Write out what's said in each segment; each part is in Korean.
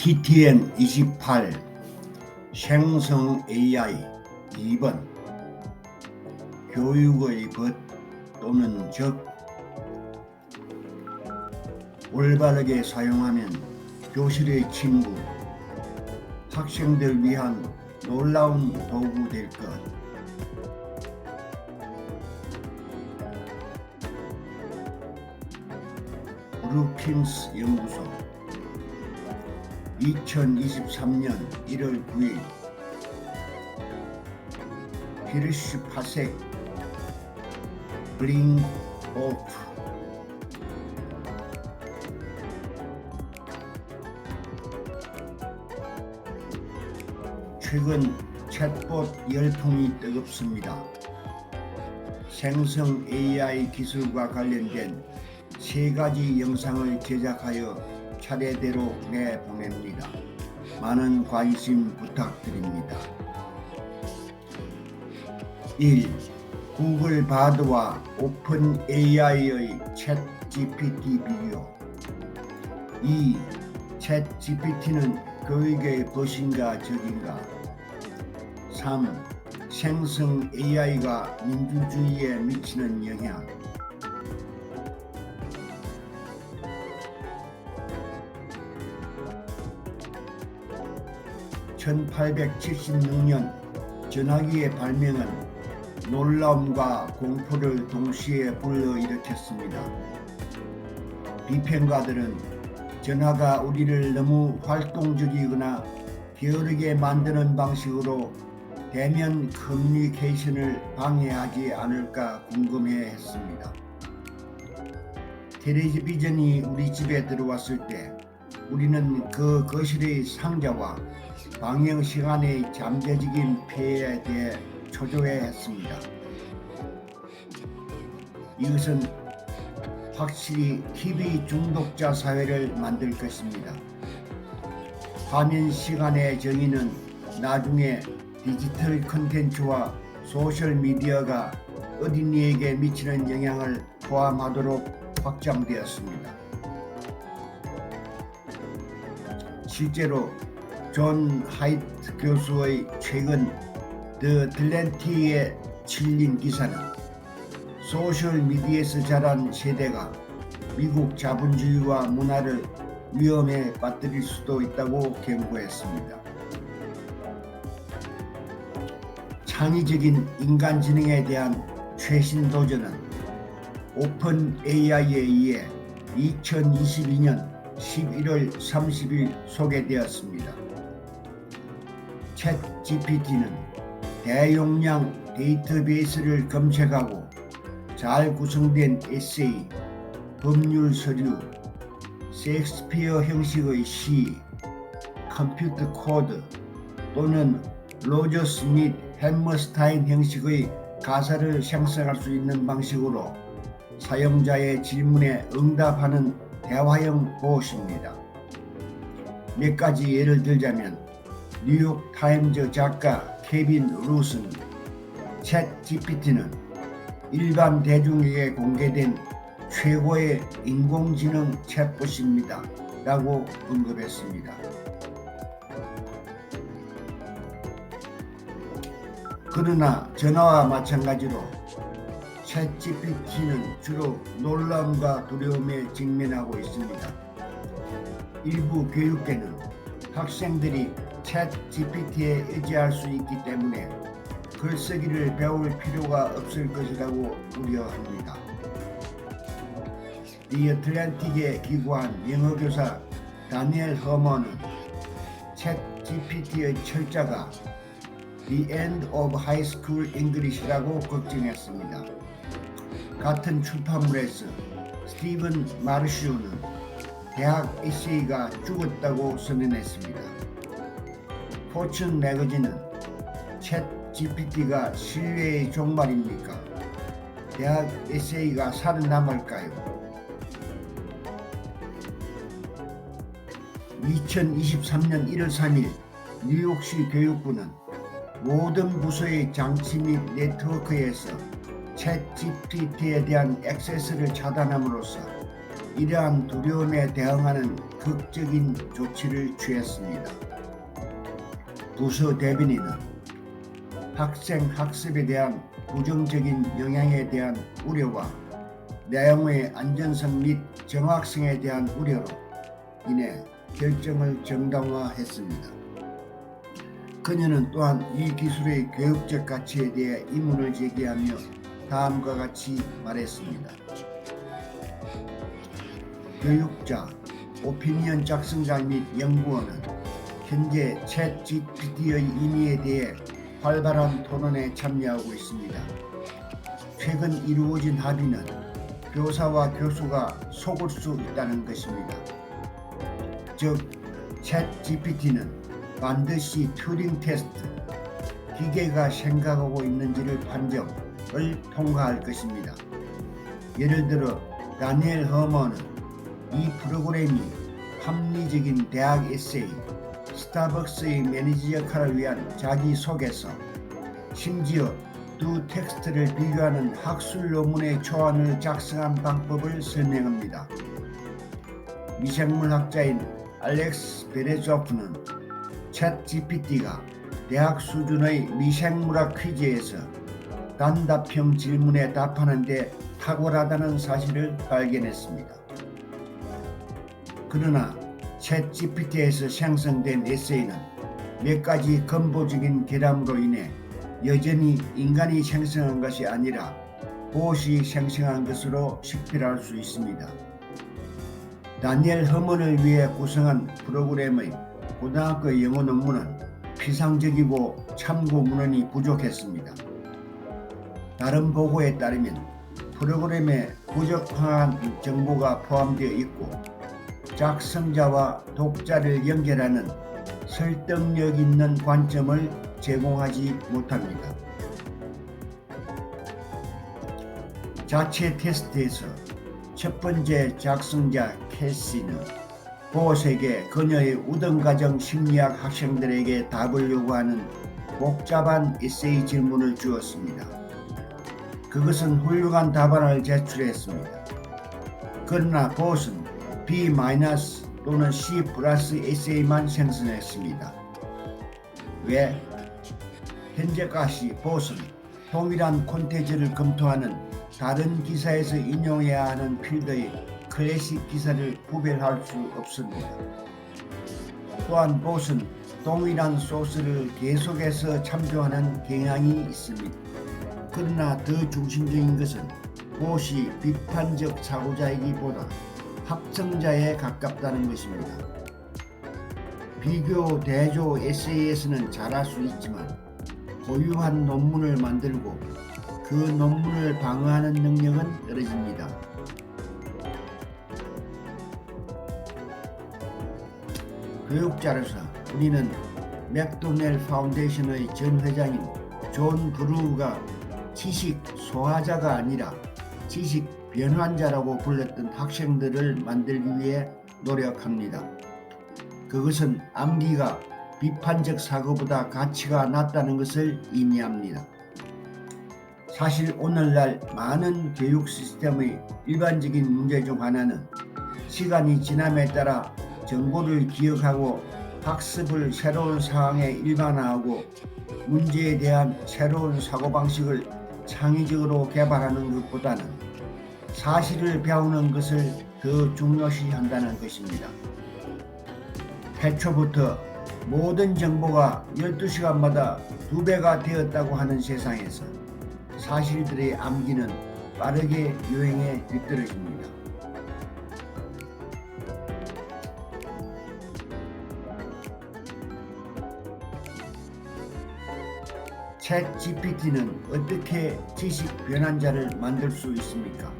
TTN 28 생성 AI 2번 교육의 것 또는 적 올바르게 사용하면 교실의 친구, 학생들 위한 놀라운 도구 될 것. 브루킹스 연구소 2023년 1월 9일 피르슈 파색 블링 오프 최근 챗봇 열풍이 뜨겁습니다. 생성 AI 기술과 관련된 3가지 영상을 제작하여 차례대로 내보냅니다. 많은 관심 부탁드립니다. 1. 구글 바드와 오픈 AI의 챗 GPT 비교. 2. 챗 GPT는 교육의 벗인가 적인가. 3. 생성 AI가 민주주의에 미치는 영향. (1876년) 전화기의 발명은 놀라움과 공포를 동시에 불러일으켰습니다. 비평가들은 전화가 우리를 너무 활동적이거나 게으르게 만드는 방식으로 대면 커뮤니케이션을 방해하지 않을까 궁금해했습니다. 텔레비전이 우리 집에 들어왔을 때 우리는 그 거실의 상자와 방영 시간의 잠재적인 폐해에 대해 초조해했습니다. 이것은 확실히 TV 중독자 사회를 만들 것입니다. 화면 시간의 정의는 나중에 디지털 콘텐츠와 소셜미디어가 어린이에게 미치는 영향을 포함하도록 확장되었습니다. 실제로 존 하이트 교수의 최근 더 딜렌티에 실린 기사는 소셜미디어에서 자란 세대가 미국 자본주의와 문화를 위험에 빠뜨릴 수도 있다고 경고했습니다. 창의적인 인간지능에 대한 최신 도전은 오픈 AI에 의해 2022년 11월 30일 소개되었습니다. 챗 GPT는 대용량 데이터베이스를 검색하고 잘 구성된 에세이, 법률 서류, 셰익스피어 형식의 시, 컴퓨터 코드 또는 로저스 및 햄머스타인 형식의 가사를 생성할 수 있는 방식으로 사용자의 질문에 응답하는 대화형 봇입니다. 몇 가지 예를 들자면 뉴욕 타임즈 작가 케빈 루슨, 챗 GPT는 일반 대중에게 공개된 최고의 인공지능 챗봇입니다 라고 언급했습니다. 그러나 전화와 마찬가지로 챗 GPT는 주로 놀라움과 두려움에 직면하고 있습니다. 일부 교육계는 학생들이 챗 GPT에 의지할 수 있기 때문에 글쓰기를 배울 필요가 없을 것이라고 우려합니다. The Atlantic에 기고한 영어교사 다니엘 허먼은 챗 GPT의 철자가 The End of High School English라고 걱정했습니다. 같은 출판물에서 스티븐 마르쇼는 대학 에세이가 죽었다고 선언했습니다. 포춘 매거진은 챗 GPT가 신뢰의 종말입니까? 대학 에세이가 살아남을까요? 2023년 1월 3일 뉴욕시 교육부는 모든 부서의 장치 및 네트워크에서 챗 GPT에 대한 액세스를 차단함으로써 이러한 두려움에 대응하는 극적인 조치를 취했습니다. 부서 대변인은 학생 학습에 대한 부정적인 영향에 대한 우려와 내용의 안전성 및 정확성에 대한 우려로 인해 결정을 정당화했습니다. 그녀는 또한 이 기술의 교육적 가치에 대해 의문을 제기하며 다음과 같이 말했습니다. 교육자, 오피니언 작성자 및 연구원은 현재 챗 GPT의 의미에 대해 활발한 토론에 참여하고 있습니다. 최근 이루어진 합의는 교사와 교수가 속을 수 있다는 것입니다. 즉, 챗 GPT는 반드시 튜링 테스트, 기계가 생각하고 있는지를 판정을 통과할 것입니다. 예를 들어 다니엘 허먼은 이 프로그램이 합리적인 대학 에세이, 스타벅스의 매니저 역할을 위한 자기소개서, 심지어 두 텍스트를 비교하는 학술 논문의 초안을 작성한 방법을 설명합니다. 미생물학자인 알렉스 베레조프는 챗 GPT가 대학 수준의 미생물학 퀴즈에서 단답형 질문에 답하는 데 탁월하다는 사실을 발견했습니다. 그러나 챗 GPT에서 생성된 에세이는 몇 가지 근본적인 결함으로 인해 여전히 인간이 생성한 것이 아니라 봇이 생성한 것으로 식별할 수 있습니다. 다니엘 허먼을 위해 구성한 프로그램의 고등학교 영어 논문은 피상적이고 참고 문헌이 부족했습니다. 다른 보고에 따르면 프로그램에 부적합한 정보가 포함되어 있고 작성자와 독자를 연결하는 설득력 있는 관점을 제공하지 못합니다. 자체 테스트에서 첫 번째 작성자 캐시는 봇에게 그녀의 우등과정 심리학 학생들에게 답을 요구하는 복잡한 에세이 질문을 주었습니다. 그것은 훌륭한 답안을 제출했습니다. 그러나 봇은 B- 또는 C+ 에세이만 생성했습니다. 왜? 현재까지 봇은 동일한 콘텐츠를 검토하는 다른 기사에서 인용해야 하는 필드의 클래식 기사를 구별할 수 없습니다. 또한 봇은 동일한 소스를 계속해서 참조하는 경향이 있습니다. 그러나 더 중심적인 것은 봇이 비판적 사고자이기보다 합성자에 가깝다는 것입니다. 비교 대조 에세이에서는 잘할 수 있지만 고유한 논문을 만들고 그 논문을 방어하는 능력은 떨어집니다. 교육자로서 우리는 맥도넬 파운데이션의 전 회장인 존 브루가 지식 소화자가 아니라 지식 변환자라고 불렀던 학생들을 만들기 위해 노력합니다. 그것은 암기가 비판적 사고보다 가치가 낮다는 것을 의미합니다. 사실 오늘날 많은 교육 시스템의 일반적인 문제 중 하나는 시간이 지남에 따라 정보를 기억하고 학습을 새로운 상황에 일반화하고 문제에 대한 새로운 사고방식을 창의적으로 개발하는 것보다는 사실을 배우는 것을 더 중요시한다는 것입니다. 태초부터 모든 정보가 12시간마다 2배가 되었다고 하는 세상에서 사실들의 암기는 빠르게 유행에 뒤떨어집니다. 챗 GPT는 어떻게 지식 변환자를 만들 수 있습니까?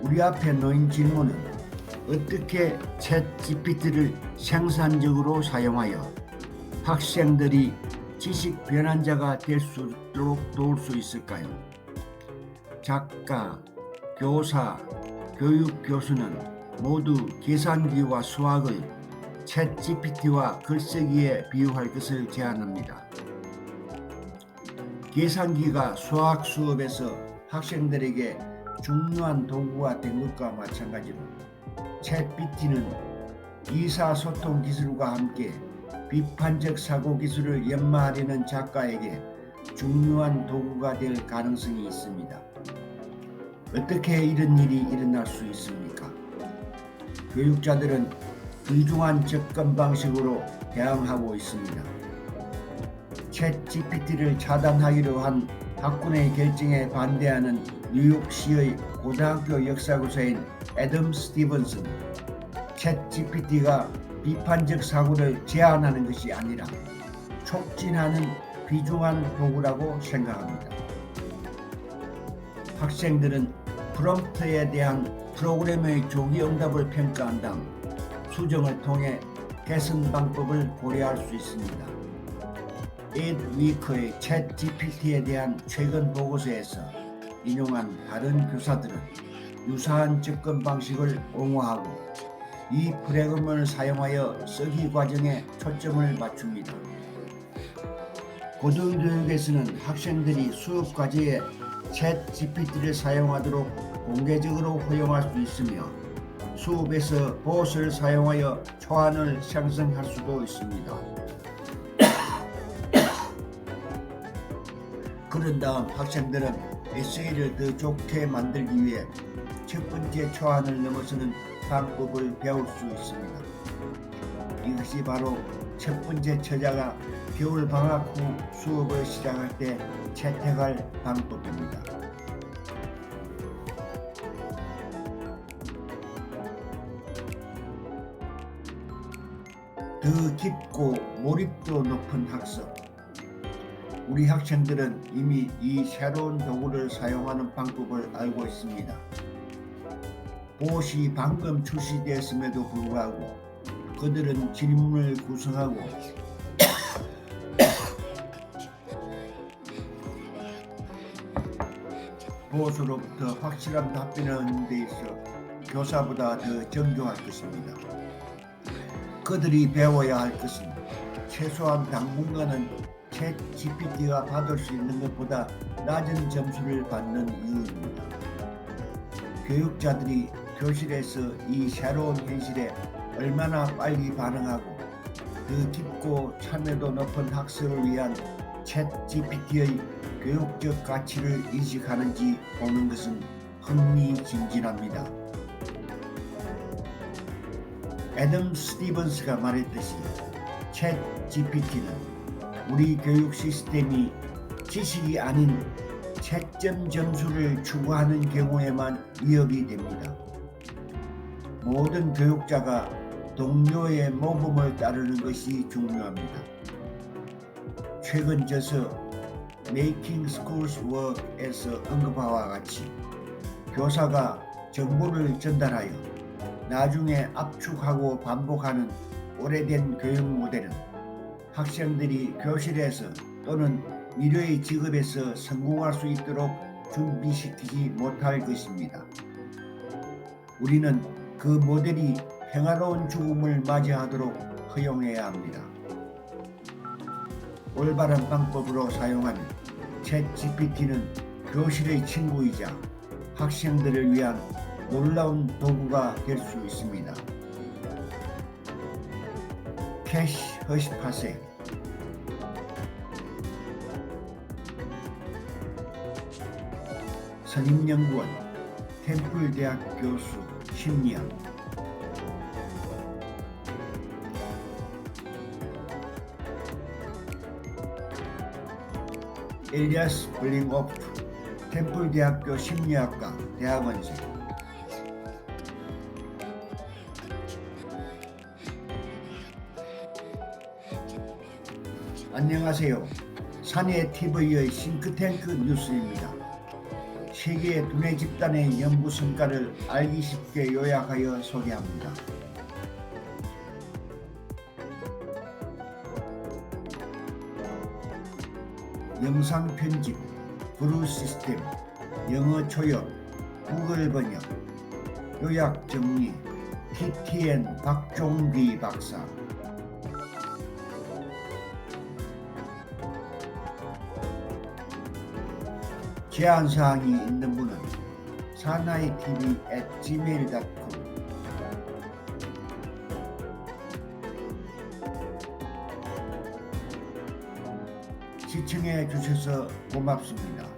우리 앞에 놓인 질문은 어떻게 챗 GPT를 생산적으로 사용하여 학생들이 지식 변환자가 될 수 있도록 도울 수 있을까요? 작가, 교사, 교육 교수는 모두 계산기와 수학을 챗 GPT와 글쓰기에 비유할 것을 제안합니다. 계산기가 수학 수업에서 학생들에게 중요한 도구가 된 것과 마찬가지로 챗GPT는 의사소통 기술과 함께 비판적 사고 기술을 연마하려는 작가에게 중요한 도구가 될 가능성이 있습니다. 어떻게 이런 일이 일어날 수 있습니까? 교육자들은 귀중한 접근 방식으로 대항하고 있습니다. 챗GPT를 차단하기로 한 학군의 결정에 반대하는 뉴욕시의 고등학교 역사교사인 애덤 스티븐슨, 챗GPT가 비판적 사고를 제한하는 것이 아니라 촉진하는 귀중한 도구라고 생각합니다. 학생들은 프롬프트에 대한 프로그램의 조기 응답을 평가한 다음 수정을 통해 개선 방법을 고려할 수 있습니다. 에드위크의 챗GPT에 대한 최근 보고서에서 인용한 다른 교사들은 유사한 접근 방식을 옹호하고 이 프로그램을 사용하여 쓰기 과정에 초점을 맞춥니다. 고등교육에서는 학생들이 수업 과제에 챗GPT를 사용하도록 공개적으로 허용할 수 있으며 수업에서 봇을 사용하여 초안을 생성할 수도 있습니다. 그런 다음 학생들은 에세이를 더 좋게 만들기 위해 첫 번째 초안을 넘어서는 방법을 배울 수 있습니다. 이것이 바로 첫 번째 처자가 겨울 방학 후 수업을 시작할 때 채택할 방법입니다. 더 깊고 몰입도 높은 학습. 우리 학생들은 이미 이 새로운 도구를 사용하는 방법을 알고 있습니다. 봇이 방금 출시되었음에도 불구하고 그들은 질문을 구성하고 봇으로부터 확실한 답변을 얻는 데 있어 교사보다 더 정교할 것입니다. 그들이 배워야 할 것은 최소한 당분간은 챗GPT가 받을 수 있는 것보다 낮은 점수를 받는 이유입니다. 교육자들이 교실에서 이 새로운 현실에 얼마나 빨리 반응하고 더 깊고 참여도 높은 학습을 위한 챗GPT의 교육적 가치를 인식하는지 보는 것은 흥미진진합니다. 애덤 스티븐스가 말했듯이 챗GPT는 우리 교육 시스템이 지식이 아닌 채점 점수를 추구하는 경우에만 위협이 됩니다. 모든 교육자가 동료의 모범을 따르는 것이 중요합니다. 최근 저서 Making Schools Work에서 언급하와 같이 교사가 정보를 전달하여 나중에 압축하고 반복하는 오래된 교육 모델은 학생들이 교실에서 또는 미래의 직업에서 성공할 수 있도록 준비시키지 못할 것입니다. 우리는 그 모델이 평화로운 죽음을 맞이하도록 허용해야 합니다. 올바른 방법으로 사용하는 챗GPT는 교실의 친구이자 학생들을 위한 놀라운 도구가 될 수 있습니다. 캐시 허시파세. 선임연구원, 템플대학 교수, 심리학. 엘리아스 블링오프, 템플대학교 심리학과 대학원생. 안녕하세요. 사내TV의 싱크탱크 뉴스입니다. 세계의 두뇌 집단의 연구 성과를 알기 쉽게 요약하여 소개합니다. 영상 편집, 브루 시스템, 영어 초역, 구글 번역, 요약 정리, TTN 박종기 박사. 제한사항이 있는 분은 사나이TV@gmail.com 시청해 주셔서 고맙습니다.